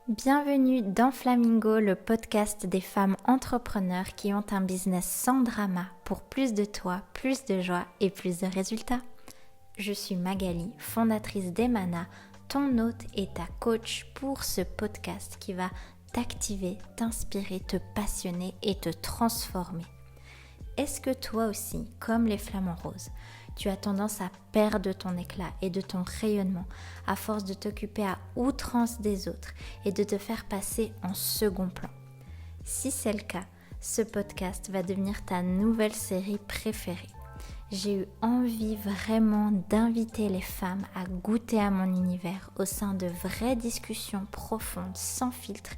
Bienvenue dans Flamingo, le podcast des femmes entrepreneurs qui ont un business sans drama pour plus de toi, plus de joie et plus de résultats. Je suis Magali, fondatrice d'Emana, ton hôte et ta coach pour ce podcast qui va t'activer, t'inspirer, te passionner et te transformer. Est-ce que toi aussi, comme les flamants roses, tu as tendance à perdre ton éclat et de ton rayonnement à force de t'occuper à outrance des autres et de te faire passer en second plan? Si c'est le cas, ce podcast va devenir ta nouvelle série préférée. J'ai eu envie vraiment d'inviter les femmes à goûter à mon univers au sein de vraies discussions profondes, sans filtre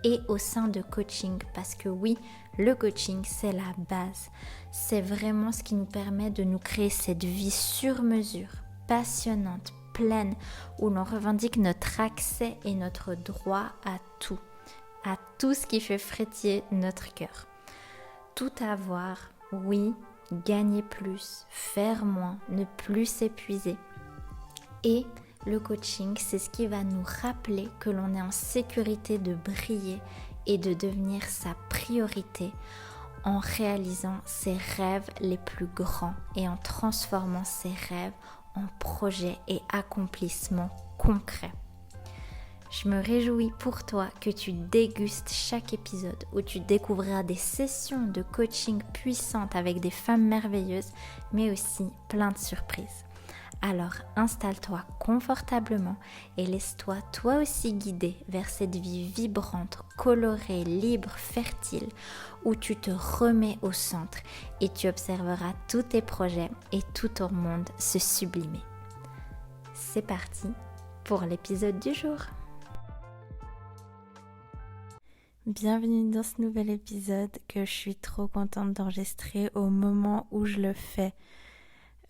et au sein de coaching parce que oui, le coaching c'est la base. C'est vraiment ce qui nous permet de nous créer cette vie sur mesure, passionnante, pleine, où l'on revendique notre accès et notre droit à tout ce qui fait frétiller notre cœur. Tout avoir, oui, gagner plus, faire moins, ne plus s'épuiser. Et le coaching, c'est ce qui va nous rappeler que l'on est en sécurité de briller et de devenir sa priorité en réalisant ses rêves les plus grands et en transformant ses rêves en projets et accomplissements concrets. Je me réjouis pour toi que tu dégustes chaque épisode où tu découvriras des sessions de coaching puissantes avec des femmes merveilleuses, mais aussi plein de surprises. Alors installe-toi confortablement et laisse-toi toi aussi guider vers cette vie vibrante, colorée, libre, fertile, où tu te remets au centre et tu observeras tous tes projets et tout ton monde se sublimer. C'est parti pour l'épisode du jour. Bienvenue dans ce nouvel épisode que je suis trop contente d'enregistrer au moment où je le fais.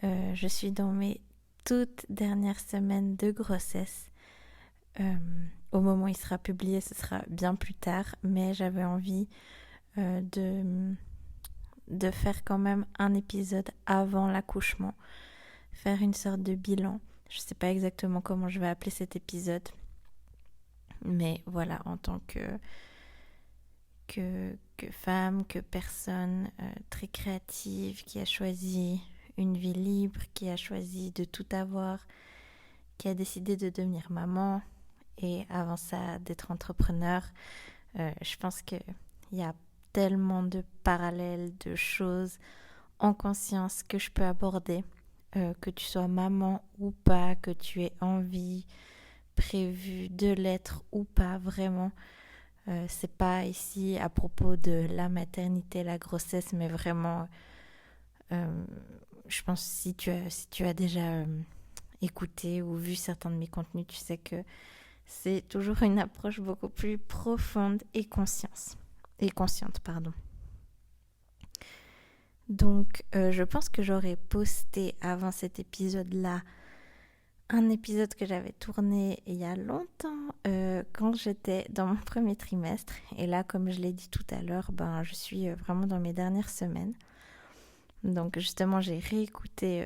Je suis dans mes toutes dernières semaines de grossesse. Au moment où il sera publié, ce sera bien plus tard, mais j'avais envie de faire quand même un épisode avant l'accouchement, faire une sorte de bilan. Je ne sais pas exactement comment je vais appeler cet épisode, mais voilà, en tant que femme, que personne très créative qui a choisi une vie libre, qui a choisi de tout avoir, qui a décidé de devenir maman et avant ça d'être entrepreneur. Je pense qu'il y a tellement de parallèles, de choses en conscience que je peux aborder, que tu sois maman ou pas, que tu aies envie, prévu de l'être ou pas, vraiment. C'est pas ici à propos de la maternité, la grossesse, mais vraiment, je pense que si tu as déjà écouté ou vu certains de mes contenus, tu sais que c'est toujours une approche beaucoup plus profonde et consciente. Donc, je pense que j'aurais posté avant cet épisode-là un épisode que j'avais tourné il y a longtemps quand j'étais dans mon premier trimestre. Et là, comme je l'ai dit tout à l'heure, je suis vraiment dans mes dernières semaines. Donc justement, j'ai réécouté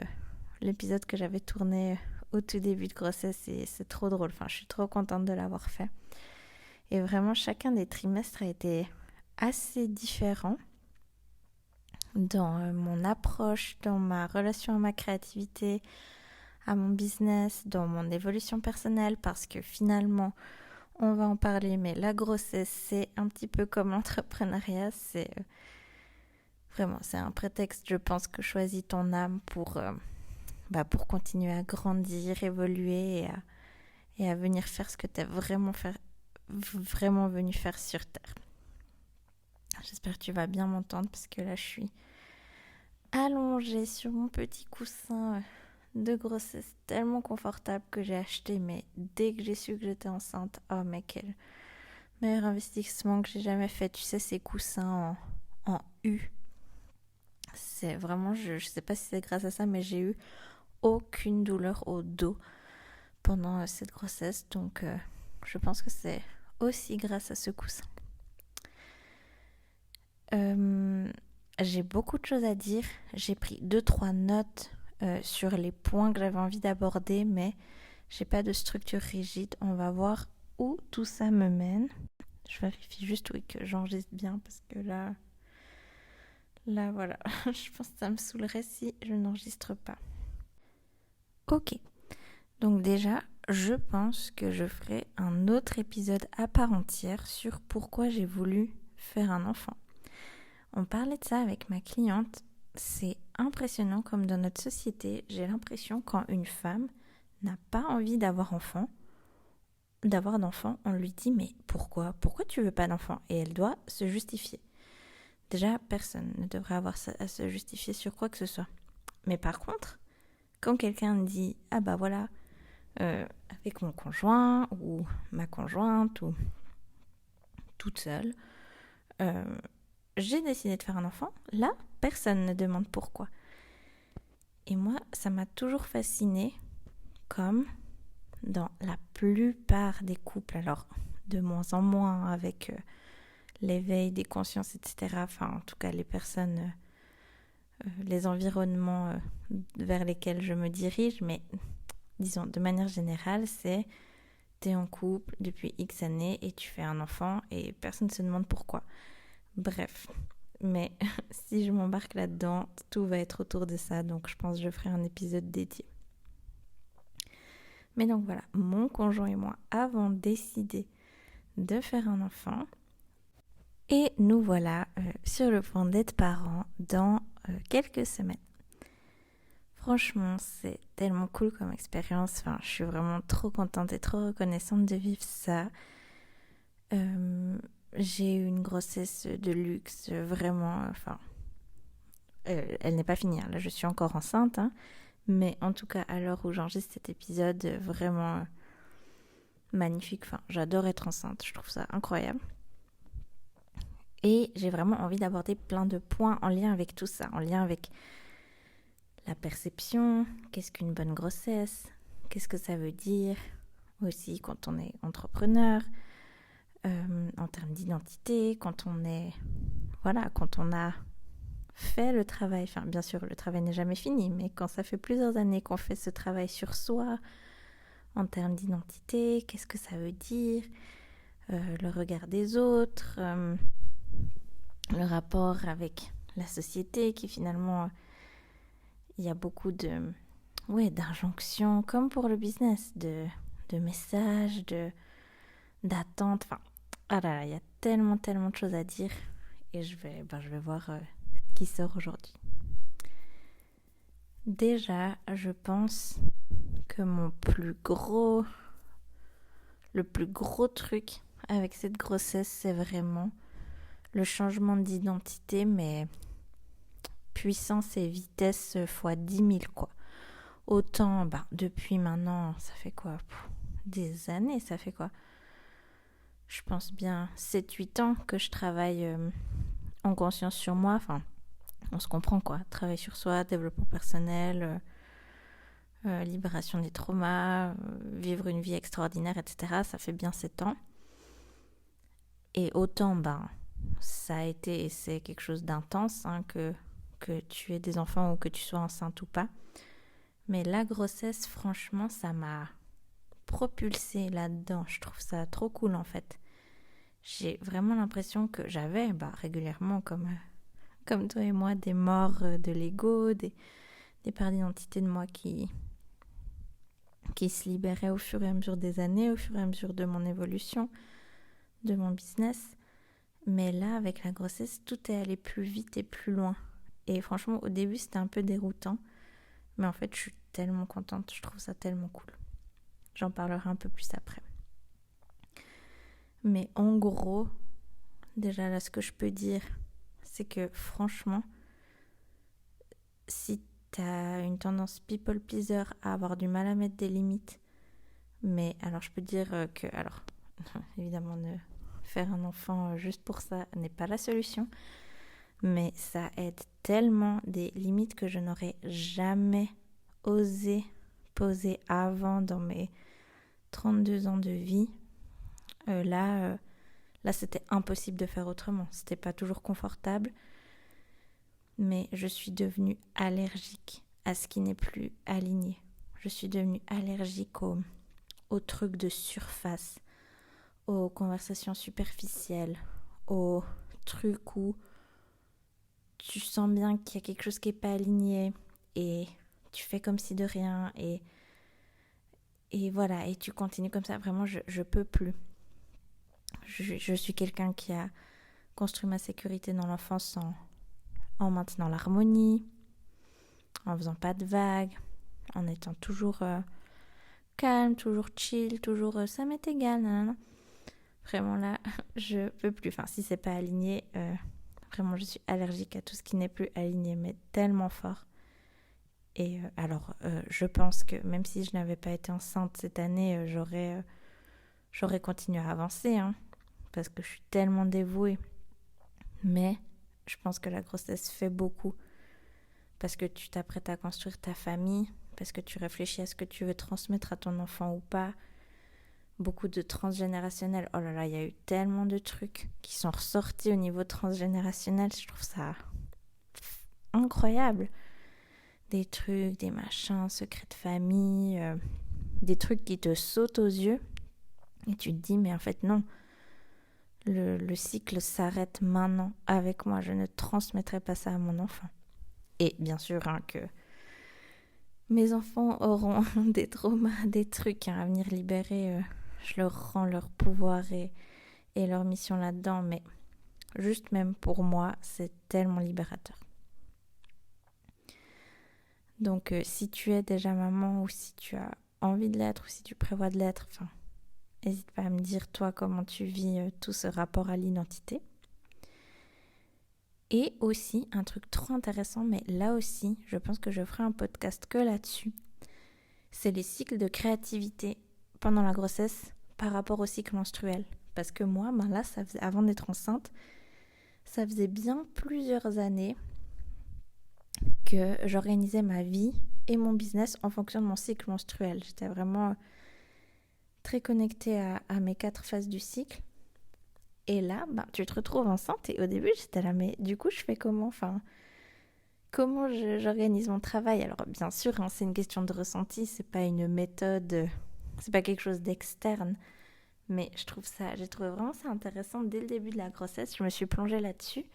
l'épisode que j'avais tourné au tout début de grossesse et c'est trop drôle. Enfin, je suis trop contente de l'avoir fait. Et vraiment, chacun des trimestres a été assez différent dans mon approche, dans ma relation à ma créativité, à mon business, dans mon évolution personnelle, parce que finalement, on va en parler, mais la grossesse, c'est un petit peu comme l'entrepreneuriat, c'est un prétexte, je pense, que choisit ton âme pour continuer à grandir, évoluer et à venir faire ce que tu es vraiment venu faire sur Terre. J'espère que tu vas bien m'entendre parce que là, je suis allongée sur mon petit coussin de grossesse tellement confortable que j'ai acheté, mais dès que j'ai su que j'étais enceinte, oh mais quel meilleur investissement que j'ai jamais fait. Tu sais, ces coussins en U, c'est vraiment, je sais pas si c'est grâce à ça, mais j'ai eu aucune douleur au dos pendant cette grossesse, donc je pense que c'est aussi grâce à ce coussin. J'ai beaucoup de choses à dire, j'ai pris 2-3 notes sur les points que j'avais envie d'aborder, mais j'ai pas de structure rigide. On va voir où tout ça me mène. Je vérifie juste que j'enregistre bien parce que là voilà, je pense que ça me saoulerait si je n'enregistre pas. Ok, donc déjà, je pense que je ferai un autre épisode à part entière sur pourquoi j'ai voulu faire un enfant. On parlait de ça avec ma cliente. C'est impressionnant comme dans notre société, j'ai l'impression quand une femme n'a pas envie d'avoir d'enfant, on lui dit mais pourquoi tu veux pas d'enfant? Et elle doit se justifier. Déjà, personne ne devrait avoir à se justifier sur quoi que ce soit. Mais par contre, quand quelqu'un dit ah bah voilà, avec mon conjoint ou ma conjointe ou toute seule, j'ai décidé de faire un enfant, là, personne ne demande pourquoi. Et moi, ça m'a toujours fascinée, comme dans la plupart des couples, alors de moins en moins avec l'éveil des consciences, etc. Enfin, en tout cas, les personnes, les environnements vers lesquels je me dirige, mais disons, de manière générale, c'est t'es en couple depuis X années et tu fais un enfant et personne ne se demande pourquoi. Bref, mais si je m'embarque là-dedans, tout va être autour de ça, donc je pense que je ferai un épisode dédié. Mais donc voilà, mon conjoint et moi avons décidé de faire un enfant et nous voilà sur le point d'être parents dans quelques semaines. Franchement, c'est tellement cool comme expérience, enfin, je suis vraiment trop contente et trop reconnaissante de vivre ça. J'ai eu une grossesse de luxe, vraiment, enfin, elle n'est pas finie, hein. Là je suis encore enceinte, hein, mais en tout cas à l'heure où j'enregistre cet épisode, vraiment magnifique, enfin, j'adore être enceinte, je trouve ça incroyable. Et j'ai vraiment envie d'aborder plein de points en lien avec tout ça, en lien avec la perception, qu'est-ce qu'une bonne grossesse, qu'est-ce que ça veut dire aussi quand on est entrepreneur, en termes d'identité, quand on a fait le travail, enfin bien sûr le travail n'est jamais fini, mais quand ça fait plusieurs années qu'on fait ce travail sur soi, en termes d'identité, qu'est-ce que ça veut dire, le regard des autres, le rapport avec la société qui finalement, il y a beaucoup d'injonctions, comme pour le business, de messages, d'attentes, enfin, ah là là, il y a tellement de choses à dire et je vais voir ce qui sort aujourd'hui. Déjà, je pense que le plus gros truc avec cette grossesse, c'est vraiment le changement d'identité, mais puissance et vitesse fois 10 000, quoi. Autant, depuis maintenant, ça fait quoi? Des années, ça fait quoi? Je pense bien 7-8 ans que je travaille en conscience sur moi. Enfin, on se comprend, quoi. Travail sur soi, développement personnel, libération des traumas, vivre une vie extraordinaire, etc. Ça fait bien 7 ans. Et autant, ça a été et c'est quelque chose d'intense, hein, que tu aies des enfants ou que tu sois enceinte ou pas. Mais la grossesse, franchement, ça m'a propulsée là-dedans. Je trouve ça trop cool, en fait. J'ai vraiment l'impression que j'avais régulièrement, comme toi et moi, des morts de l'ego, des parts d'identité de moi qui se libéraient au fur et à mesure des années, au fur et à mesure de mon évolution, de mon business. Mais là, avec la grossesse, tout est allé plus vite et plus loin. Et franchement, au début, c'était un peu déroutant. Mais en fait, je suis tellement contente, je trouve ça tellement cool. J'en parlerai un peu plus après. Mais en gros, déjà là, ce que je peux dire, c'est que franchement, si t'as une tendance people pleaser à avoir du mal à mettre des limites, mais alors je peux dire que, alors, évidemment, faire un enfant juste pour ça n'est pas la solution, mais ça aide tellement des limites que je n'aurais jamais osé poser avant dans mes 32 ans de vie. Là, c'était impossible de faire autrement. C'était pas toujours confortable, mais je suis devenue allergique à ce qui n'est plus aligné. Je suis devenue allergique aux trucs de surface, aux conversations superficielles, aux trucs où tu sens bien qu'il y a quelque chose qui n'est pas aligné et tu fais comme si de rien et voilà, et tu continues comme ça. Vraiment, je peux plus. Je suis quelqu'un qui a construit ma sécurité dans l'enfance en maintenant l'harmonie, en faisant pas de vagues, en étant toujours calme, toujours chill, toujours ça m'est égal, nanana. Vraiment là, je peux plus. Enfin, si c'est pas aligné, vraiment je suis allergique à tout ce qui n'est plus aligné, mais tellement fort. Et alors, je pense que même si je n'avais pas été enceinte cette année, j'aurais continué à avancer, hein, parce que je suis tellement dévouée. Mais je pense que la grossesse fait beaucoup, parce que tu t'apprêtes à construire ta famille, parce que tu réfléchis à ce que tu veux transmettre à ton enfant ou pas. Beaucoup de transgénérationnel. Oh là là, il y a eu tellement de trucs qui sont ressortis au niveau transgénérationnel. Je trouve ça incroyable. Des trucs, des machins, secrets de famille, des trucs qui te sautent aux yeux. Et tu te dis, mais en fait non. Le cycle s'arrête maintenant avec moi. Je ne transmettrai pas ça à mon enfant. Et bien sûr hein, que mes enfants auront des traumas, des trucs à venir libérer. Je leur rends leur pouvoir et leur mission là-dedans. Mais juste même pour moi, c'est tellement libérateur. Donc si tu es déjà maman ou si tu as envie de l'être ou si tu prévois de l'être, enfin, n'hésite pas à me dire toi comment tu vis tout ce rapport à l'identité. Et aussi un truc trop intéressant, mais là aussi je pense que je ferai un podcast que là-dessus, c'est les cycles de créativité pendant la grossesse par rapport au cycle menstruel. Parce que moi, là, ça faisait, avant d'être enceinte, ça faisait bien plusieurs années que j'organisais ma vie et mon business en fonction de mon cycle menstruel. J'étais vraiment très connectée à mes 4 phases du cycle. Et là, tu te retrouves enceinte et au début, j'étais là, mais du coup, je fais comment ? Enfin, comment j'organise mon travail ? Alors, bien sûr, hein, c'est une question de ressenti, c'est pas une méthode, c'est pas quelque chose d'externe. Mais j'ai trouvé vraiment ça intéressant dès le début de la grossesse. Je me suis plongée là-dessus.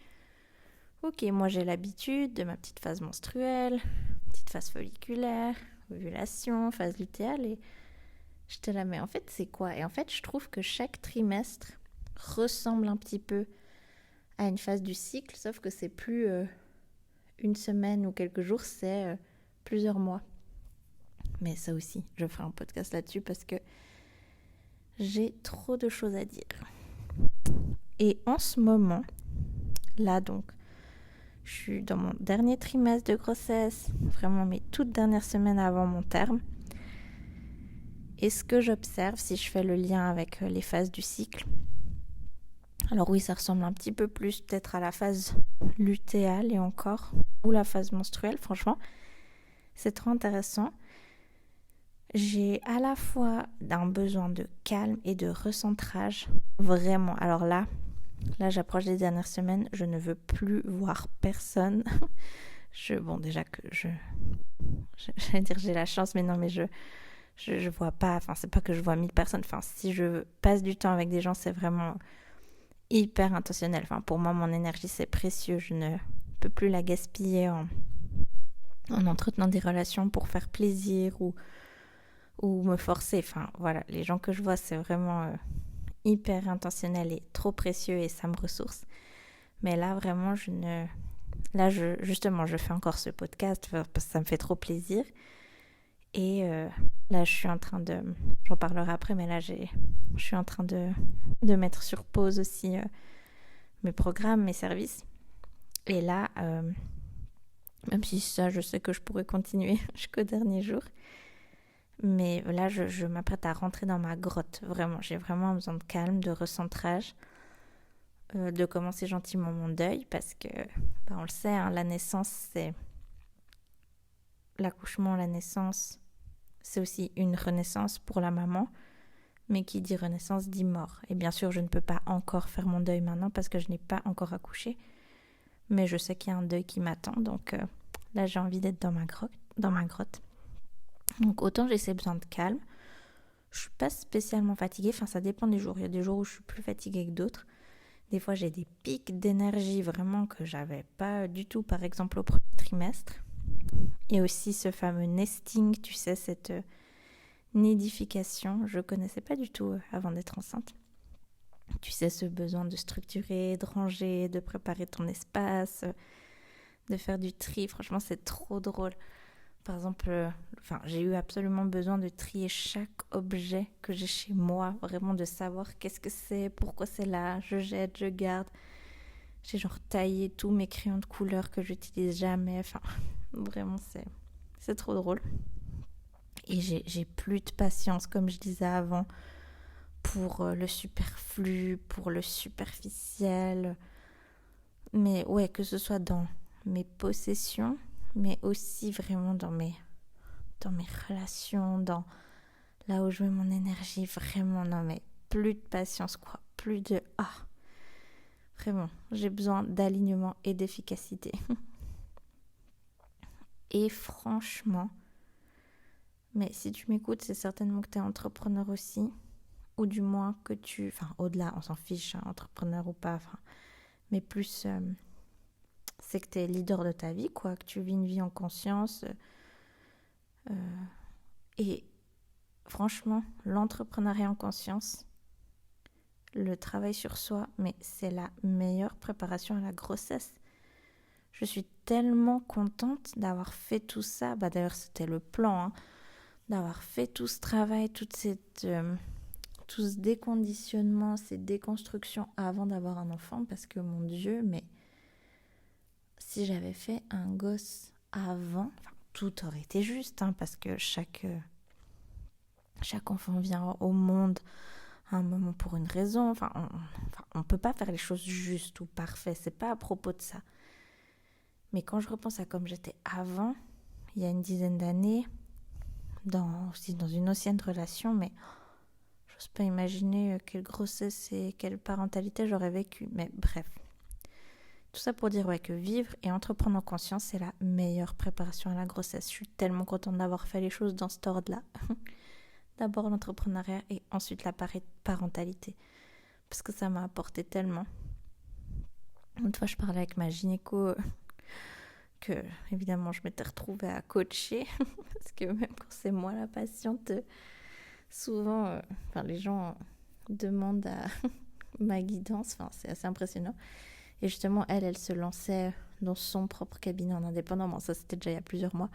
Ok, moi j'ai l'habitude de ma petite phase menstruelle, petite phase folliculaire, ovulation, phase lutéale et j'étais là, mais en fait c'est quoi ? Et en fait je trouve que chaque trimestre ressemble un petit peu à une phase du cycle, sauf que c'est plus une semaine ou quelques jours, c'est plusieurs mois. Mais ça aussi, je ferai un podcast là-dessus parce que j'ai trop de choses à dire. Et en ce moment, là donc, je suis dans mon dernier trimestre de grossesse, vraiment mes toutes dernières semaines avant mon terme. Et ce que j'observe, si je fais le lien avec les phases du cycle, alors oui, ça ressemble un petit peu plus peut-être à la phase lutéale et encore, ou la phase menstruelle, franchement, c'est trop intéressant. J'ai à la fois un besoin de calme et de recentrage, vraiment. Alors là, j'approche des dernières semaines, je ne veux plus voir personne. Déjà que j'allais dire j'ai la chance, mais non, mais je vois pas, enfin c'est pas que je vois 1000 personnes, enfin si je passe du temps avec des gens, c'est vraiment hyper intentionnel. Enfin pour moi, mon énergie c'est précieux, je ne peux plus la gaspiller en entretenant des relations pour faire plaisir ou me forcer. Enfin voilà, les gens que je vois, c'est vraiment hyper intentionnel et trop précieux et ça me ressource. Mais là vraiment justement je fais encore ce podcast parce que ça me fait trop plaisir et là je suis en train de, j'en parlerai après, mais là je suis en train de mettre sur pause aussi mes programmes, mes services. Et là même si ça je sais que je pourrais continuer jusqu'au dernier jour, mais là je m'apprête à rentrer dans ma grotte. Vraiment, j'ai vraiment besoin de calme, de recentrage, de commencer gentiment mon deuil parce que on le sait, hein, la naissance c'est l'accouchement, la naissance c'est aussi une renaissance pour la maman, mais qui dit renaissance dit mort. Et bien sûr je ne peux pas encore faire mon deuil maintenant parce que je n'ai pas encore accouché, mais je sais qu'il y a un deuil qui m'attend, donc là j'ai envie d'être dans ma grotte. Donc autant j'ai ces besoins de calme, Je suis pas spécialement fatiguée, enfin ça dépend des jours. Il y a des jours où je suis plus fatiguée que d'autres. Des fois j'ai des pics d'énergie vraiment que j'avais pas du tout, par exemple au premier trimestre. Et aussi ce fameux nesting, tu sais, cette nidification, je connaissais pas du tout avant d'être enceinte. Tu sais, ce besoin de structurer, de ranger, de préparer ton espace, de faire du tri. Franchement, c'est trop drôle. Par exemple, j'ai eu absolument besoin de trier chaque objet que j'ai chez moi, vraiment de savoir qu'est-ce que c'est, pourquoi c'est là, je jette, je garde. J'ai genre taillé tous mes crayons de couleur que j'utilise jamais. Enfin, vraiment, c'est trop drôle. Et j'ai plus de patience, comme je disais avant, pour le superflu, pour le superficiel. Mais ouais, que ce soit dans mes possessions, mais aussi vraiment dans mes relations, dans là où je mets mon énergie, vraiment, non mais plus de patience quoi, plus de vraiment, j'ai besoin d'alignement et d'efficacité. Et franchement, mais si tu m'écoutes, c'est certainement que tu es entrepreneur aussi, ou du moins que au-delà, on s'en fiche, hein, entrepreneur ou pas, mais plus, c'est que tu es leader de ta vie, quoi, que tu vis une vie en conscience. Et franchement, l'entrepreneuriat en conscience, le travail sur soi, mais c'est la meilleure préparation à la grossesse. Je suis tellement contente d'avoir fait tout ça. D'ailleurs, c'était le plan, hein, d'avoir fait tout ce travail, tout ce déconditionnement, ces déconstructions avant d'avoir un enfant. Parce que mon Dieu, mais si j'avais fait un gosse avant, tout aurait été juste, hein, parce que chaque enfant vient au monde à un moment pour une raison. On peut pas faire les choses justes ou parfaites. C'est pas à propos de ça. Mais quand je repense à comme j'étais avant, il y a une dizaine d'années, aussi dans une ancienne relation, mais j'ose pas imaginer quelle grossesse et quelle parentalité j'aurais vécu. Mais bref, tout ça pour dire que vivre et entreprendre en conscience, c'est la meilleure préparation à la grossesse. Je suis tellement contente d'avoir fait les choses dans cet ordre-là. D'abord l'entrepreneuriat et ensuite la parentalité. Parce que ça m'a apporté tellement. Une fois, je parlais avec ma gynéco que, évidemment, je m'étais retrouvée à coacher. Parce que même quand c'est moi la patiente, souvent, les gens demandent à ma guidance. C'est assez impressionnant. Et justement, elle se lançait dans son propre cabinet en indépendant. Bon, ça, c'était déjà il y a plusieurs mois.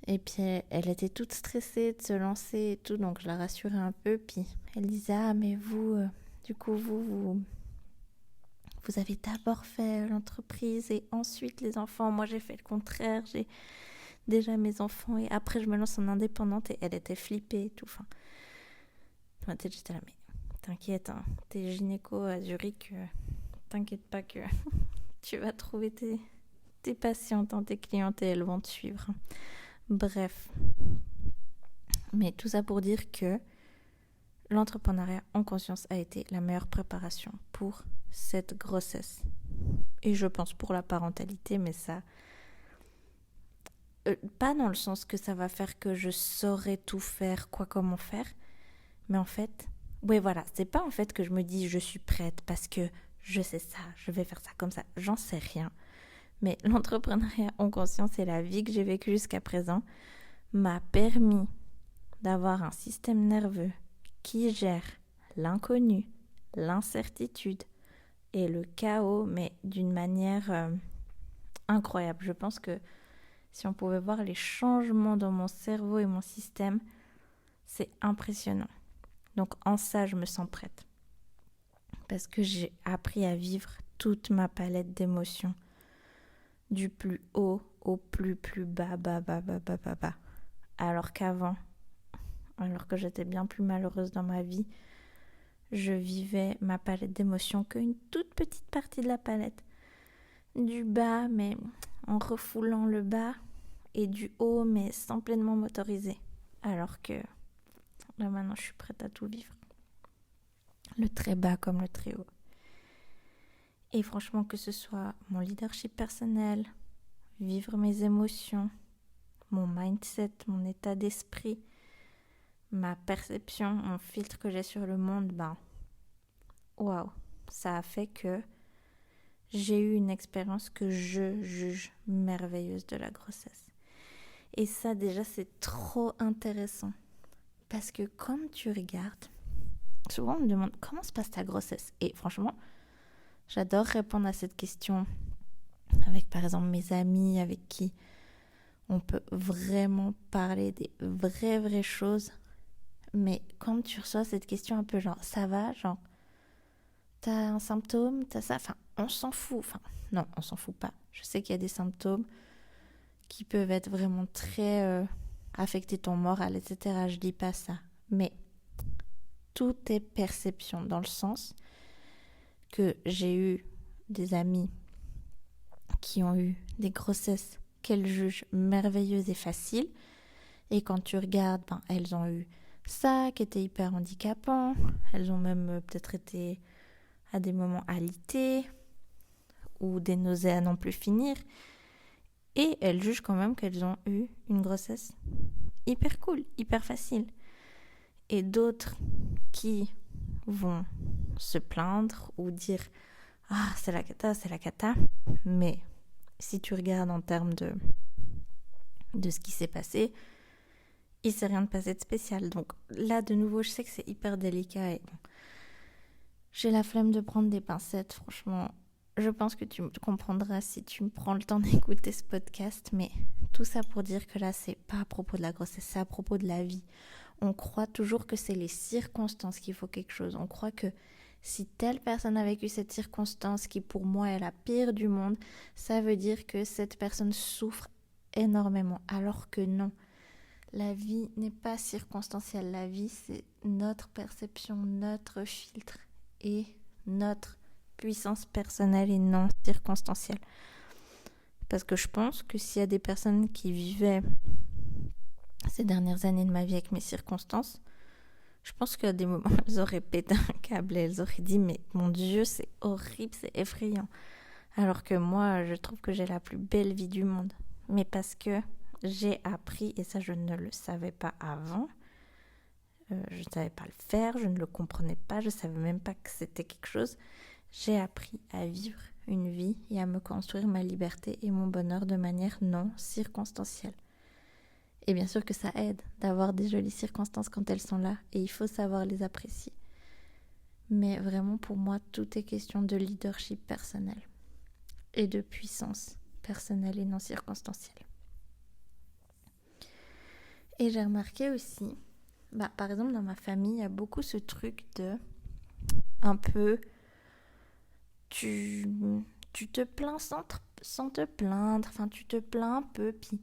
Et puis, elle était toute stressée de se lancer et tout. Donc, je la rassurais un peu. Puis, elle disait, mais vous, du coup, vous avez d'abord fait l'entreprise et ensuite les enfants. Moi, j'ai fait le contraire. J'ai déjà mes enfants et après, je me lance en indépendante. Et elle était flippée et tout. Dans ma tête, j'étais là, mais t'inquiète, hein, t'es gynéco à Zurich, t'inquiète pas que tu vas trouver tes patientes, tes clientes et elles vont te suivre. Bref. Mais tout ça pour dire que l'entrepreneuriat en conscience a été la meilleure préparation pour cette grossesse. Et je pense pour la parentalité, mais ça... pas dans le sens que ça va faire que je saurai tout faire, comment faire. Mais en fait... Oui, voilà, c'est pas en fait que je me dis je suis prête parce que je sais ça, je vais faire ça comme ça. J'en sais rien. Mais l'entrepreneuriat en conscience et la vie que j'ai vécue jusqu'à présent m'a permis d'avoir un système nerveux qui gère l'inconnu, l'incertitude et le chaos, mais d'une manière incroyable. Je pense que si on pouvait voir les changements dans mon cerveau et mon système, c'est impressionnant. Donc en ça, je me sens prête. Parce que j'ai appris à vivre toute ma palette d'émotions. Du plus haut au plus bas. Alors qu'avant, alors que j'étais bien plus malheureuse dans ma vie, je vivais ma palette d'émotions qu'une toute petite partie de la palette. Du bas, mais en refoulant le bas, et du haut, mais sans pleinement m'autoriser. Alors que là maintenant, je suis prête à tout vivre. Le très bas comme le très haut. Et franchement, que ce soit mon leadership personnel, vivre mes émotions, mon mindset, mon état d'esprit, ma perception, mon filtre que j'ai sur le monde, waouh, ça a fait que j'ai eu une expérience que je juge merveilleuse de la grossesse. Et ça, déjà, c'est trop intéressant. Parce que comme tu regardes, souvent on me demande comment se passe ta grossesse. Et franchement, j'adore répondre à cette question avec par exemple mes amis, avec qui on peut vraiment parler des vraies choses. Mais quand tu reçois cette question un peu genre ça va, genre t'as un symptôme, t'as ça, enfin on s'en fout. Enfin non, on s'en fout pas. Je sais qu'il y a des symptômes qui peuvent être vraiment très affecter ton moral, etc. Je dis pas ça. Mais tout est perception dans le sens que j'ai eu des amis qui ont eu des grossesses qu'elles jugent merveilleuses et faciles. Et quand tu regardes, elles ont eu ça qui était hyper handicapant. Elles ont même peut-être été à des moments alitées ou des nausées à n'en plus finir. Et elles jugent quand même qu'elles ont eu une grossesse hyper cool, hyper facile. Et d'autres qui vont se plaindre ou dire « Ah, c'est la cata ». Mais si tu regardes en termes de ce qui s'est passé, il s'est rien passé de spécial. Donc là, de nouveau, je sais que c'est hyper délicat et j'ai la flemme de prendre des pincettes, franchement. Je pense que tu me comprendras si tu me prends le temps d'écouter ce podcast, mais tout ça pour dire que là, c'est pas à propos de la grossesse, c'est à propos de la vie. On croit toujours que c'est les circonstances qu'il faut quelque chose. On croit que si telle personne a vécu cette circonstance qui pour moi est la pire du monde, ça veut dire que cette personne souffre énormément. Alors que non, la vie n'est pas circonstancielle. La vie, c'est notre perception, notre filtre et notre puissance personnelle et non circonstancielle. Parce que je pense que s'il y a des personnes qui vivaient ces dernières années de ma vie avec mes circonstances, je pense qu'à des moments, elles auraient pété un câble et elles auraient dit « Mais mon Dieu, c'est horrible, c'est effrayant ». Alors que moi, je trouve que j'ai la plus belle vie du monde. Mais parce que j'ai appris, et ça je ne le savais pas avant, je ne savais pas le faire, je ne le comprenais pas, je ne savais même pas que c'était quelque chose. J'ai appris à vivre une vie et à me construire ma liberté et mon bonheur de manière non circonstancielle. Et bien sûr que ça aide d'avoir des jolies circonstances quand elles sont là et il faut savoir les apprécier. Mais vraiment pour moi, tout est question de leadership personnel et de puissance personnelle et non circonstancielle. Et j'ai remarqué aussi, par exemple dans ma famille, il y a beaucoup ce truc de un peu tu te plains sans te plaindre, enfin tu te plains un peu, puis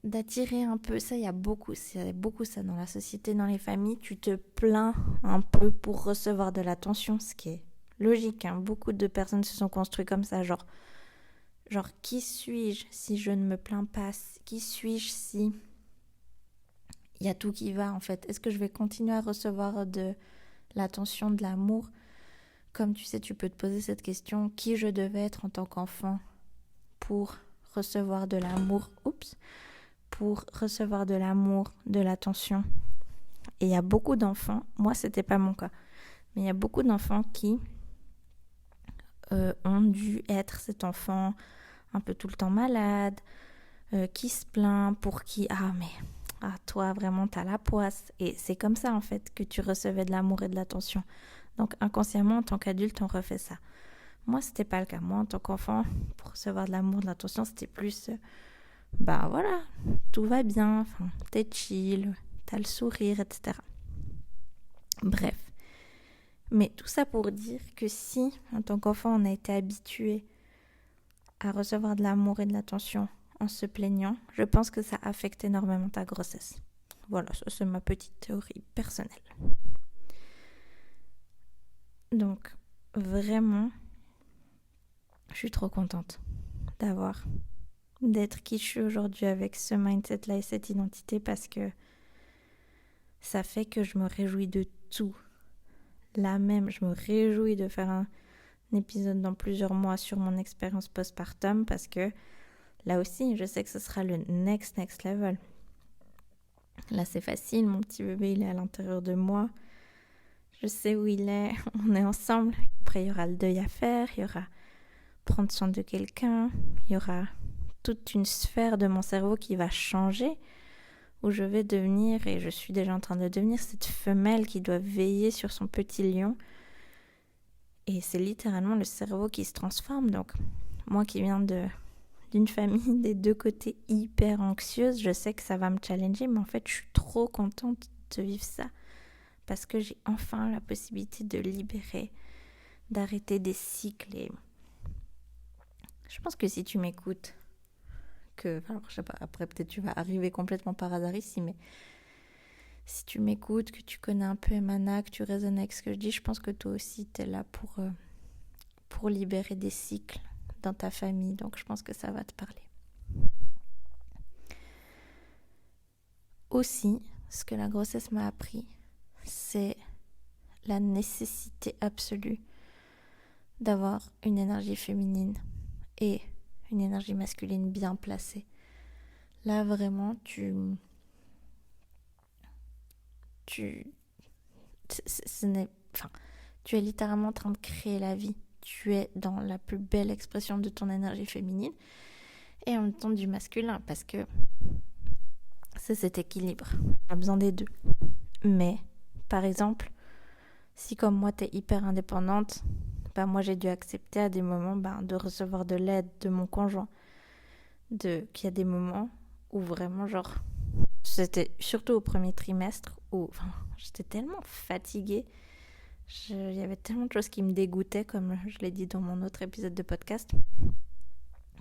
d'attirer un peu, ça il y a beaucoup ça dans la société, dans les familles, tu te plains un peu pour recevoir de l'attention, ce qui est logique, hein. Beaucoup de personnes se sont construites comme ça, genre qui suis-je si je ne me plains pas, qui suis-je si il y a tout qui va en fait, est-ce que je vais continuer à recevoir de l'attention, de l'amour? Comme tu sais, tu peux te poser cette question, qui je devais être en tant qu'enfant pour recevoir de l'amour, pour recevoir de l'amour, de l'attention. Et il y a beaucoup d'enfants, moi c'était pas mon cas, mais il y a beaucoup d'enfants qui ont dû être cet enfant un peu tout le temps malade, qui se plaint, pour qui, toi vraiment t'as la poisse. Et c'est comme ça en fait que tu recevais de l'amour et de l'attention. Donc inconsciemment, en tant qu'adulte, on refait ça. Moi, c'était pas le cas. Moi, en tant qu'enfant, pour recevoir de l'amour, de l'attention, c'était plus, voilà, tout va bien, enfin, t'es chill, t'as le sourire, etc. Bref. Mais tout ça pour dire que si, en tant qu'enfant, on a été habitué à recevoir de l'amour et de l'attention en se plaignant, je pense que ça affecte énormément ta grossesse. Voilà, ça c'est ma petite théorie personnelle. Donc, vraiment, je suis trop contente d'être qui je suis aujourd'hui avec ce mindset-là et cette identité parce que ça fait que je me réjouis de tout. Là même, je me réjouis de faire un épisode dans plusieurs mois sur mon expérience postpartum parce que là aussi, je sais que ce sera le next level. Là, c'est facile, mon petit bébé, il est à l'intérieur de moi. Je sais où il est, on est ensemble. Après, il y aura le deuil à faire, il y aura prendre soin de quelqu'un, il y aura toute une sphère de mon cerveau qui va changer, où je vais devenir, et je suis déjà en train de devenir, cette femelle qui doit veiller sur son petit lion. Et c'est littéralement le cerveau qui se transforme. Donc, moi qui viens d'une famille des deux côtés hyper anxieuse, je sais que ça va me challenger, mais en fait, je suis trop contente de vivre ça. Parce que j'ai enfin la possibilité de libérer, d'arrêter des cycles. Et je pense que si tu m'écoutes, alors je sais pas, après peut-être tu vas arriver complètement par hasard ici, mais si tu m'écoutes, que tu connais un peu Emana, que tu résonnes avec ce que je dis, je pense que toi aussi t'es là pour libérer des cycles dans ta famille, donc je pense que ça va te parler. Aussi, ce que la grossesse m'a appris, c'est la nécessité absolue d'avoir une énergie féminine et une énergie masculine bien placée. Là, vraiment, tu es littéralement en train de créer la vie. Tu es dans la plus belle expression de ton énergie féminine et en même temps du masculin, parce que c'est cet équilibre. On a besoin des deux. Mais, par exemple, si comme moi, tu es hyper indépendante, moi, j'ai dû accepter à des moments de recevoir de l'aide de mon conjoint. Qu'il y a des moments où vraiment, c'était surtout au premier trimestre où j'étais tellement fatiguée. Il y avait tellement de choses qui me dégoûtaient, comme je l'ai dit dans mon autre épisode de podcast,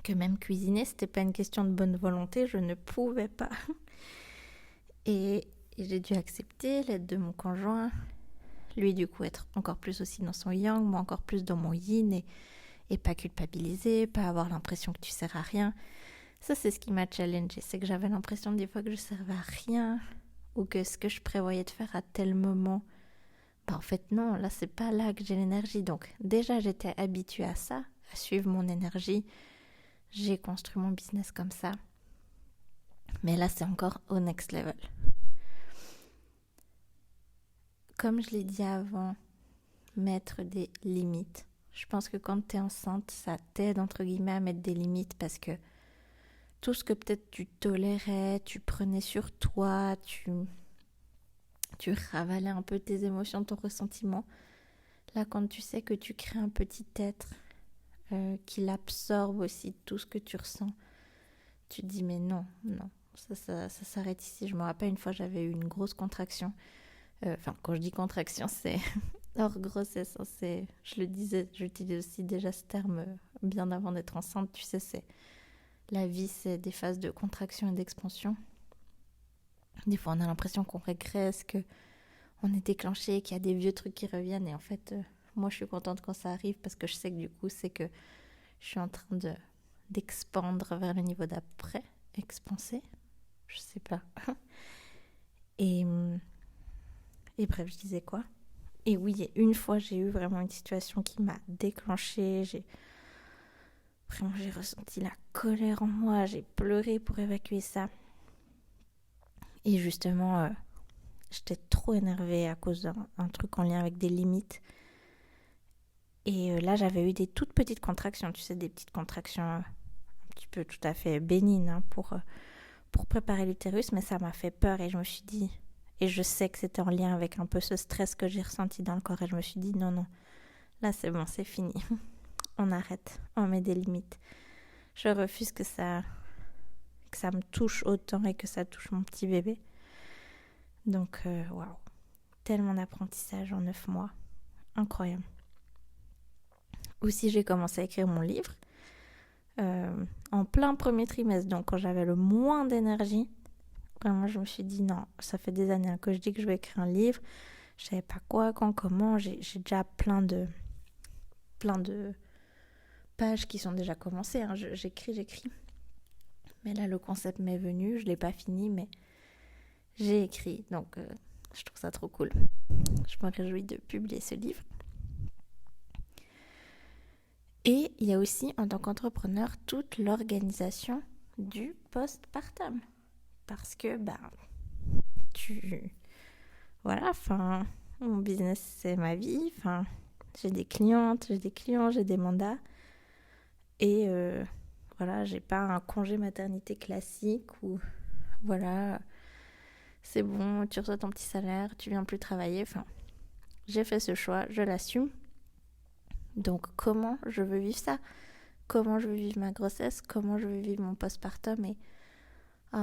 que même cuisiner, c'était pas une question de bonne volonté, je ne pouvais pas. Et j'ai dû accepter l'aide de mon conjoint. Lui, du coup, être encore plus aussi dans son yang, moi encore plus dans mon yin, et pas culpabiliser, pas avoir l'impression que tu sers à rien. Ça, c'est ce qui m'a challengée. C'est que j'avais l'impression des fois que je servais à rien, ou que ce que je prévoyais de faire à tel moment, en fait non, là c'est pas là que j'ai l'énergie. Donc déjà j'étais habituée à ça, à suivre mon énergie. J'ai construit mon business comme ça. Mais là c'est encore au next level. Comme je l'ai dit avant, mettre des limites. Je pense que quand tu es enceinte, ça t'aide entre guillemets à mettre des limites, parce que tout ce que peut-être tu tolérais, tu prenais sur toi, tu ravalais un peu tes émotions, ton ressentiment. Là, quand tu sais que tu crées un petit être qui l'absorbe aussi tout ce que tu ressens, tu te dis mais non, ça s'arrête ici. Je me rappelle une fois, j'avais eu une grosse contraction. Quand je dis contraction, c'est hors grossesse. Je le disais, j'utilise aussi déjà ce terme bien avant d'être enceinte. Tu sais, la vie, c'est des phases de contraction et d'expansion. Des fois, on a l'impression qu'on régresse, qu'on est déclenché, qu'il y a des vieux trucs qui reviennent. Et en fait, moi, je suis contente quand ça arrive, parce que je sais que du coup, c'est que je suis en train d'expandre vers le niveau d'après. Expanser, je sais pas. Et bref, je disais quoi ? Et oui, une fois, j'ai eu vraiment une situation qui m'a déclenchée. J'ai ressenti la colère en moi. J'ai pleuré pour évacuer ça. Et justement, j'étais trop énervée à cause d'un truc en lien avec des limites. Et là, j'avais eu des toutes petites contractions. Tu sais, des petites contractions un petit peu tout à fait bénignes pour préparer l'utérus. Mais ça m'a fait peur et je me suis dit... Et je sais que c'était en lien avec un peu ce stress que j'ai ressenti dans le corps. Et je me suis dit, non, là c'est bon, c'est fini. On arrête, on met des limites. Je refuse que ça me touche autant et que ça touche mon petit bébé. Donc, waouh, tellement d'apprentissage en 9 mois. Incroyable. Aussi, j'ai commencé à écrire mon livre en plein premier trimestre. Donc, quand j'avais le moins d'énergie, vraiment, je me suis dit non, ça fait des années que je dis que je vais écrire un livre. Je savais pas quoi, quand, comment. J'ai déjà plein de pages qui sont déjà commencées. J'écris. Mais là, le concept m'est venu. Je l'ai pas fini, mais j'ai écrit. Donc, je trouve ça trop cool. Je me réjouis de publier ce livre. Et il y a aussi, en tant qu'entrepreneur, toute l'organisation du postpartum. Parce que, Voilà, enfin, mon business, c'est ma vie. Enfin, j'ai des clientes, j'ai des clients, j'ai des mandats. Et voilà, j'ai pas un congé maternité classique où, voilà, c'est bon, tu reçois ton petit salaire, tu viens plus travailler. Enfin, j'ai fait ce choix, je l'assume. Donc, comment je veux vivre ça? Comment je veux vivre ma grossesse? Comment je veux vivre mon postpartum? Et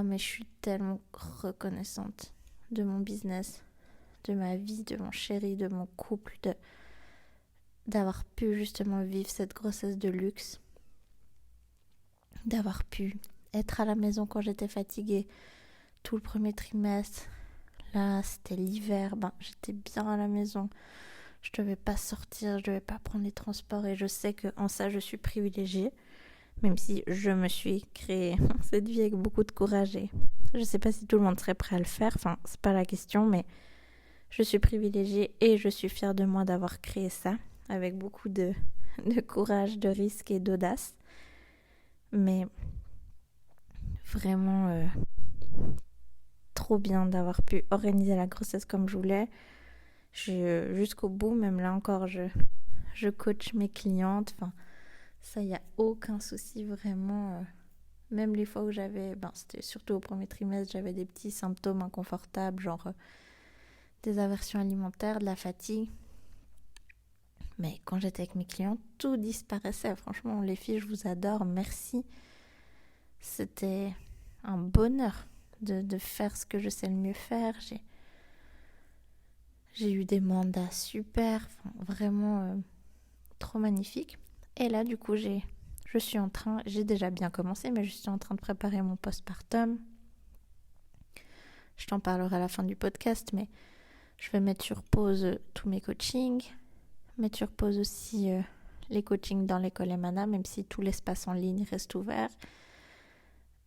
mais je suis tellement reconnaissante de mon business, de ma vie, de mon chéri, de mon couple, d'avoir pu justement vivre cette grossesse de luxe, d'avoir pu être à la maison quand j'étais fatiguée tout le premier trimestre. Là, c'était l'hiver, j'étais bien à la maison. Je devais pas sortir, je devais pas prendre les transports et je sais qu'en ça, je suis privilégiée. Même si je me suis créée cette vie avec beaucoup de courage et je sais pas si tout le monde serait prêt à le faire. Enfin, c'est pas la question, mais je suis privilégiée et je suis fière de moi d'avoir créé ça avec beaucoup de courage, de risque et d'audace. Mais vraiment trop bien d'avoir pu organiser la grossesse comme je voulais. Jusqu'au bout, même là encore, je coach mes clientes. Enfin, ça, il n'y a aucun souci vraiment. Même les fois où c'était surtout au premier trimestre, j'avais des petits symptômes inconfortables, genre des aversions alimentaires, de la fatigue. Mais quand j'étais avec mes clients, tout disparaissait. Franchement, les filles, je vous adore, merci. C'était un bonheur de faire ce que je sais le mieux faire. J'ai eu des mandats super, vraiment trop magnifiques. Et là, du coup, j'ai déjà bien commencé, mais je suis en train de préparer mon postpartum. Je t'en parlerai à la fin du podcast, mais je vais mettre sur pause tous mes coachings, mettre sur pause aussi les coachings dans l'école Emana, même si tout l'espace en ligne reste ouvert.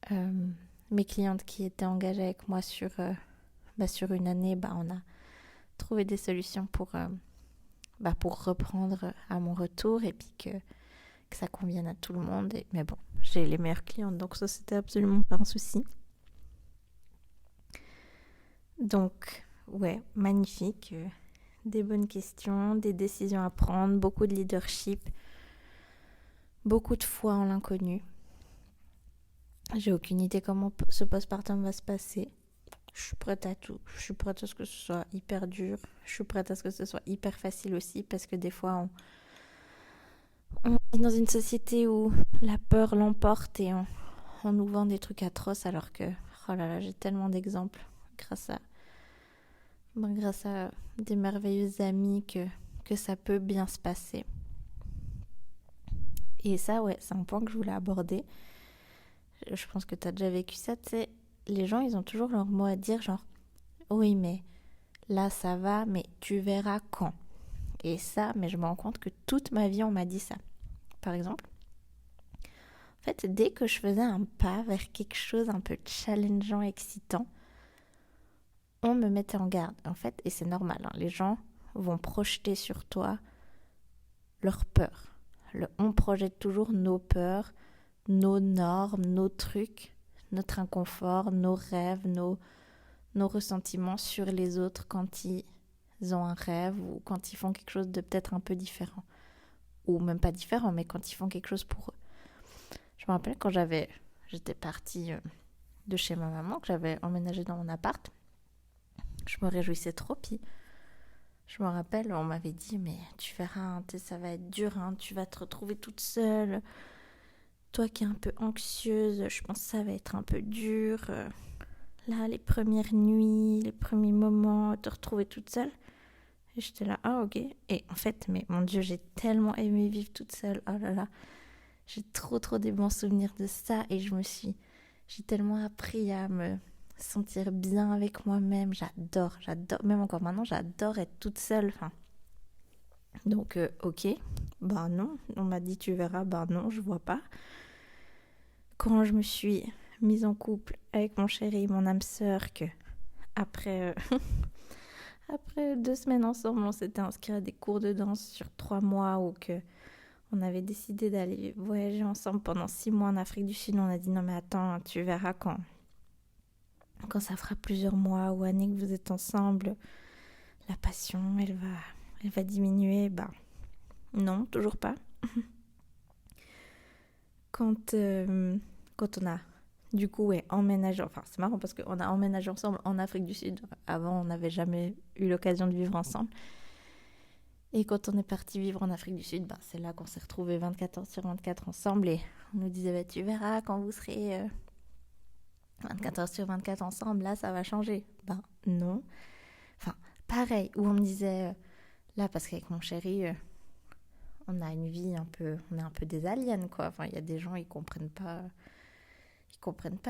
Mes clientes qui étaient engagées avec moi sur une année, on a trouvé des solutions pour reprendre à mon retour et puis que ça convienne à tout le monde. Mais bon, j'ai les meilleures clientes, donc ça, c'était absolument pas un souci. Donc, ouais, magnifique. Des bonnes questions, des décisions à prendre, beaucoup de leadership, beaucoup de foi en l'inconnu. J'ai aucune idée comment ce postpartum va se passer. Je suis prête à tout. Je suis prête à ce que ce soit hyper dur. Je suis prête à ce que ce soit hyper facile aussi, parce que des fois, on est dans une société où la peur l'emporte et on nous vend des trucs atroces, alors que, oh là là, j'ai tellement d'exemples grâce à des merveilleuses amies que ça peut bien se passer. Et ça, ouais, c'est un point que je voulais aborder. Je pense que tu as déjà vécu ça, tu sais, les gens, ils ont toujours leur mot à dire, genre, oui, mais là, ça va, mais tu verras quand. Et ça, mais je me rends compte que toute ma vie, on m'a dit ça. Par exemple, en fait, dès que je faisais un pas vers quelque chose un peu challengeant, excitant, on me mettait en garde. En fait, et c'est normal, les gens vont projeter sur toi leur peur. On projette toujours nos peurs, nos normes, nos trucs, notre inconfort, nos rêves, nos ressentiments sur les autres quand ils ont un rêve ou quand ils font quelque chose de peut-être un peu différent. Ou même pas différent, mais quand ils font quelque chose pour eux. Je me rappelle quand j'étais partie de chez ma maman, que j'avais emménagé dans mon appart, je me réjouissais trop, puis je me rappelle, on m'avait dit, mais tu verras, ça va être dur, tu vas te retrouver toute seule. Toi qui es un peu anxieuse, je pense que ça va être un peu dur. Là, les premières nuits, les premiers moments, te retrouver toute seule. Et j'étais là, ok. Et en fait, mais mon Dieu, j'ai tellement aimé vivre toute seule. Oh là là, j'ai trop des bons souvenirs de ça. Et j'ai tellement appris à me sentir bien avec moi-même. J'adore. Même encore maintenant, j'adore être toute seule. Donc, ok. Non. On m'a dit, tu verras. Non, je vois pas. Quand je me suis mise en couple avec mon chéri, mon âme sœur, que après 2 semaines ensemble, on s'était inscrit à des cours de danse sur 3 mois, ou que on avait décidé d'aller voyager ensemble pendant 6 mois en Afrique du Sud. On a dit non mais attends, tu verras quand quand ça fera plusieurs mois ou années que vous êtes ensemble, la passion, elle va diminuer. Non, toujours pas. Quand on a du coup emménagé, enfin c'est marrant parce qu'on a emménagé ensemble en Afrique du Sud. Avant, on n'avait jamais eu l'occasion de vivre ensemble. Et quand on est parti vivre en Afrique du Sud, c'est là qu'on s'est retrouvés 24 heures sur 24 ensemble. Et on nous disait, tu verras quand vous serez 24 heures sur 24 ensemble, là ça va changer. Non. Enfin, pareil, où on me disait, là parce qu'avec mon chéri, on a une vie on est un peu des aliens, quoi. Enfin, il y a des gens, ils comprennent pas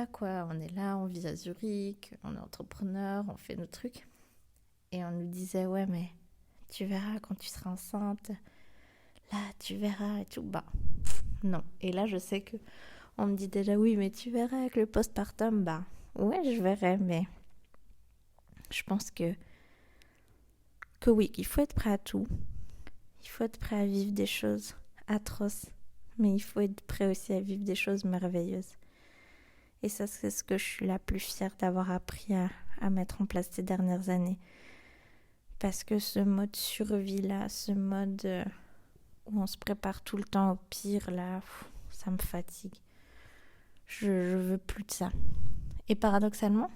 quoi. On est là, on vit à Zurich, on est entrepreneur, on fait nos trucs. Et on nous disait, ouais, mais tu verras quand tu seras enceinte, là, tu verras et tout. Non. Et là, je sais que on me dit déjà, oui, mais tu verras avec le postpartum. Ouais, je verrai, mais je pense que oui, qu'il faut être prêt à tout. Il faut être prêt à vivre des choses atroces, mais il faut être prêt aussi à vivre des choses merveilleuses. Et ça, c'est ce que je suis la plus fière d'avoir appris à mettre en place ces dernières années. Parce que ce mode survie-là, ce mode où on se prépare tout le temps au pire, là, ça me fatigue. Je veux plus de ça. Et paradoxalement,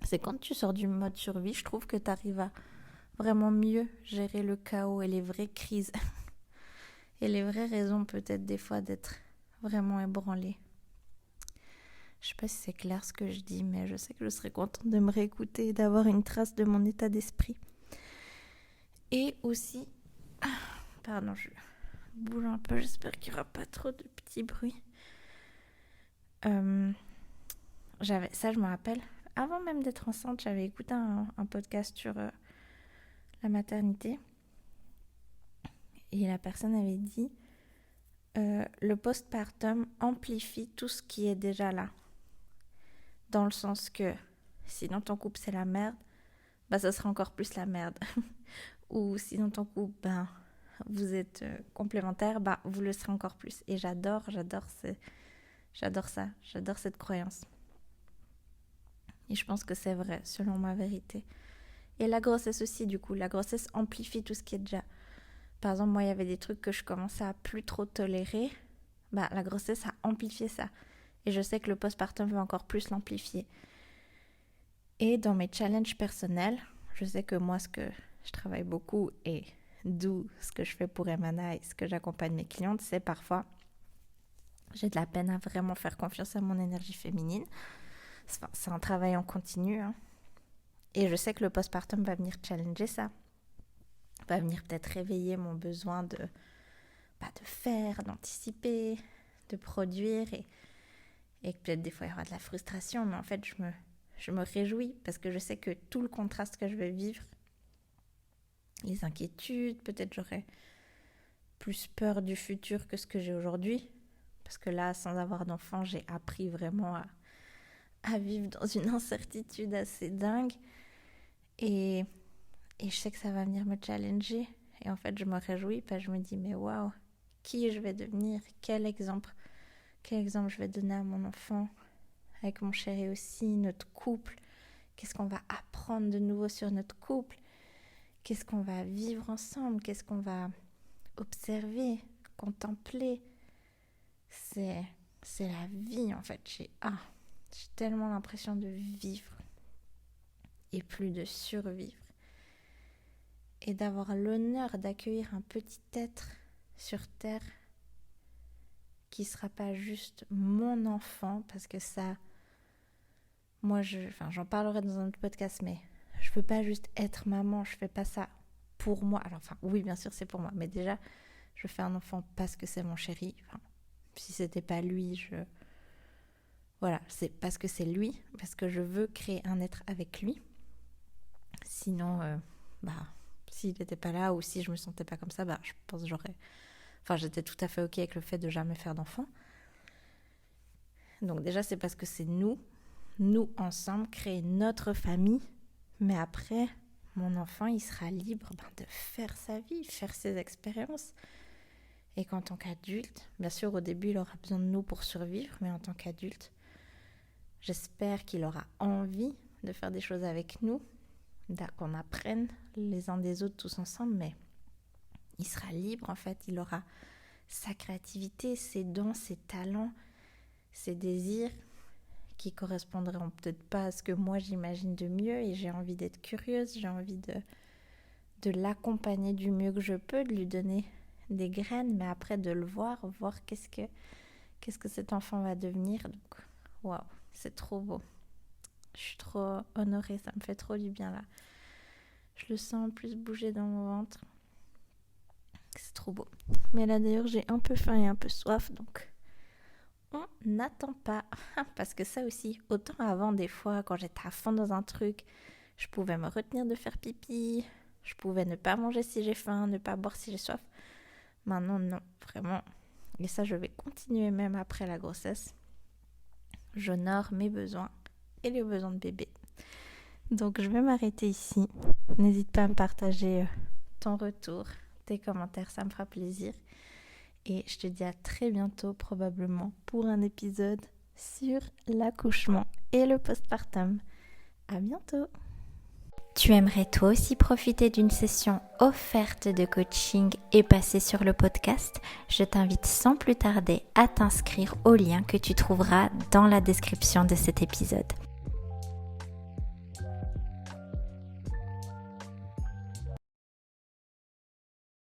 c'est quand tu sors du mode survie, je trouve que tu arrives à vraiment mieux gérer le chaos et les vraies crises. Et les vraies raisons peut-être des fois d'être vraiment ébranlé. Je sais pas si c'est clair ce que je dis, mais je sais que je serais contente de me réécouter et d'avoir une trace de mon état d'esprit. Et aussi, pardon, je bouge un peu, j'espère qu'il n'y aura pas trop de petits bruits. Ça je me rappelle, avant même d'être enceinte, j'avais écouté un podcast sur la maternité. Et la personne avait dit, le postpartum amplifie tout ce qui est déjà là. Dans le sens que si dans ton couple c'est la merde, ça sera encore plus la merde. Ou si dans ton couple vous êtes complémentaires, vous le serez encore plus. Et j'adore ça, j'adore cette croyance. Et je pense que c'est vrai, selon ma vérité. Et la grossesse aussi, du coup, la grossesse amplifie tout ce qui est déjà. Par exemple, moi, il y avait des trucs que je commençais à plus trop tolérer. La grossesse a amplifié ça. Et je sais que le postpartum va encore plus l'amplifier. Et dans mes challenges personnels, je sais que moi, ce que je travaille beaucoup et d'où ce que je fais pour Emana et ce que j'accompagne mes clientes, c'est parfois, j'ai de la peine à vraiment faire confiance à mon énergie féminine. C'est un travail en continu. Et je sais que le postpartum va venir challenger ça. Va venir peut-être réveiller mon besoin de faire, d'anticiper, de produire. Et que peut-être des fois il y aura de la frustration. Mais en fait, je me réjouis parce que je sais que tout le contraste que je vais vivre, les inquiétudes, peut-être j'aurai plus peur du futur que ce que j'ai aujourd'hui. Parce que là, sans avoir d'enfant, j'ai appris vraiment à vivre dans une incertitude assez dingue. Et je sais que ça va venir me challenger. Et en fait, je me réjouis parce que je me dis, mais waouh, qui je vais devenir? Quel exemple je vais donner à mon enfant? Avec mon chéri aussi, notre couple. Qu'est-ce qu'on va apprendre de nouveau sur notre couple? Qu'est-ce qu'on va vivre ensemble? Qu'est-ce qu'on va observer, contempler? C'est la vie, en fait. J'ai tellement l'impression de vivre et plus de survivre. Et d'avoir l'honneur d'accueillir un petit être sur Terre qui ne sera pas juste mon enfant, parce que ça, moi, j'en parlerai dans un autre podcast, mais je ne peux pas juste être maman, je ne fais pas ça pour moi. Alors, oui, bien sûr, c'est pour moi, mais déjà, je fais un enfant parce que c'est mon chéri. Si ce n'était pas lui, voilà, c'est parce que c'est lui, parce que je veux créer un être avec lui. Sinon, s'il n'était pas là ou si je me sentais pas comme ça, je pense que j'étais tout à fait ok avec le fait de jamais faire d'enfant. Donc déjà, c'est parce que c'est nous ensemble, créer notre famille. Mais après, mon enfant, il sera libre de faire sa vie, faire ses expériences. Et qu'en tant qu'adulte, bien sûr, au début, il aura besoin de nous pour survivre, mais en tant qu'adulte, J'espère qu'il aura envie de faire des choses avec nous, qu'on apprenne les uns des autres tous ensemble, mais il sera libre en fait, il aura sa créativité, ses dons, ses talents, ses désirs qui correspondraient peut-être pas à ce que moi j'imagine de mieux, et j'ai envie d'être curieuse, j'ai envie de l'accompagner du mieux que je peux, de lui donner des graines, mais après de le voir qu'est-ce que cet enfant va devenir. Donc waouh, c'est trop beau. Je suis trop honorée, ça me fait trop du bien là. Je le sens en plus bouger dans mon ventre. C'est trop beau. Mais là d'ailleurs j'ai un peu faim et un peu soif, donc on n'attend pas. Parce que ça aussi, autant avant des fois quand j'étais à fond dans un truc, je pouvais me retenir de faire pipi, je pouvais ne pas manger si j'ai faim, ne pas boire si j'ai soif. Maintenant non, vraiment. Et ça je vais continuer même après la grossesse. J'honore mes besoins et les besoins de bébé. Donc je vais m'arrêter ici. N'hésite pas à me partager ton retour, tes commentaires, ça me fera plaisir. Et je te dis à très bientôt probablement pour un épisode sur l'accouchement et le postpartum. À bientôt. Tu aimerais toi aussi profiter d'une session offerte de coaching et passer sur le podcast? Je t'invite sans plus tarder à t'inscrire au lien que tu trouveras dans la description de cet épisode.